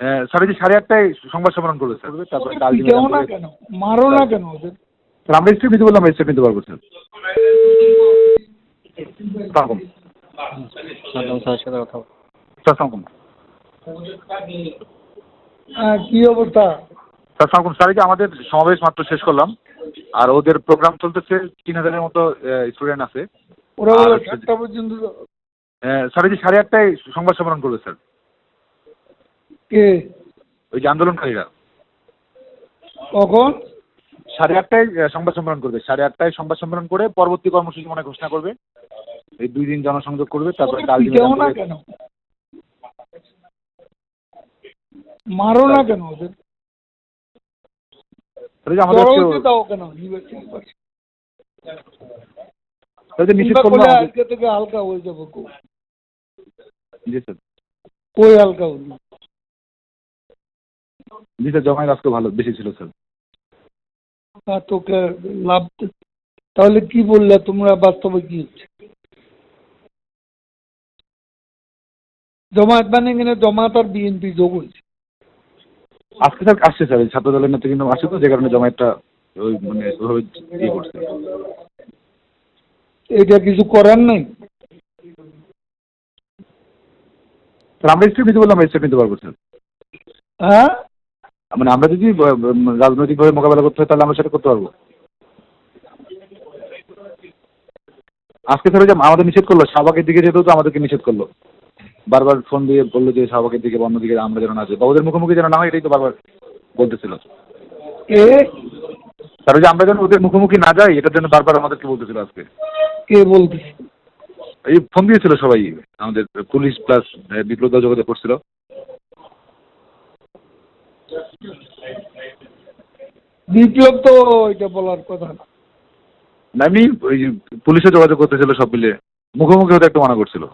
Sir এই যে 8:30টায় সংবাদ সম্মেলন করবে স্যার, তারপরে কাল পিটাও না কেন, মারো না কেন ওদের? স্যার আমরা স্টেপ নিতে বললাম, আমরা স্টেপ নিতে পারবো স্যার। সালাম স্যারের সাথে কথা বল। স্যার সালাম। হ্যাঁ, কি অবস্থা? স্যার সালাম স্যার, এই যে আমাদের সমাবেশ মাত্র শেষ করলাম, আর ওদের প্রোগ্রাম চলতেছে, 3000-এর মতো স্টুডেন্ট আছে। ওরা বলে 7টা পর্যন্ত। স্যার এই যে 8:30টায় সংবাদ সম্মেলন করবে স্যার, কে? ওই যে আন্দোলনকারীরা। কখন? 8:30টায় সংবাদ সম্মেলন করবে, 8:30টায় সংবাদ সম্মেলন করে পরবর্তী কর্মসূচি মনে ঘোষণা করবে। এই 2 দিন জনসংযোগ করবে, তারপরে কাল পিটাও না কেন, মারো না কেন ওদের? আমাদের দাও কেন? নিষেধ করলো আজকে থেকে হালকা হয়ে যাবো। জি স্যার, কই হালকা হলো? জি স্যার, জমায়েত আজকে ভালো বেশি ছিল স্যার। তোকে লাভ। তাহলে কি বললে তোমরা, বাস্তবে কি হচ্ছে? জমায়েত মানে কিনা, জমায়েত আর বিএনপি যোগ হয়েছে আজকে স্যার, আসছে স্যার, এই ছাত্র দলের নেতা কিন্তু আসছে, তো যে কারণে জমায়েতটা ওই মানে ওইভাবে ইয়ে করছে। এটা কিছু করার নাই। স্যার আমরা স্টেপ নিতে বললাম, আমরা স্টেপ নিতে পারবো স্যার। হ্যাঁ, মানে আমরা যদি রাজনৈতিকভাবে মোকাবেলা করতে হয়, তাহলে আমরা সেটা করতে পারবো। আজকে স্যার যে আমাদের নিষেধ করলো, শাহবাগের দিকে যেতেও তো আমাদেরকে নিষেধ করলো, বারবার ফোন দিয়ে বললো যে শাহবাগের দিকে বা অন্যদিকে আমরা যেন না যাই, বা ওদের মুখোমুখি যেন না হয়, এটাই তো বারবার বলতেছিল। স্যার ওই যে আমরা যেন ওদের মুখোমুখি না যাই, এটার জন্য বারবার আমাদেরকে বলতেছিল আজকে। কে বলতেছে? এই ফোন দিয়েছিল সবাই, আমাদের পুলিশ প্লাস বিপ্লব দল যোগাযোগ করছিল। বিপ্লব তো এটা বলার কথা না। আমি ওই পুলিশে যোগাযোগ করতেছিল, সব মিলে মুখোমুখি হতে একটু মানা করছিল।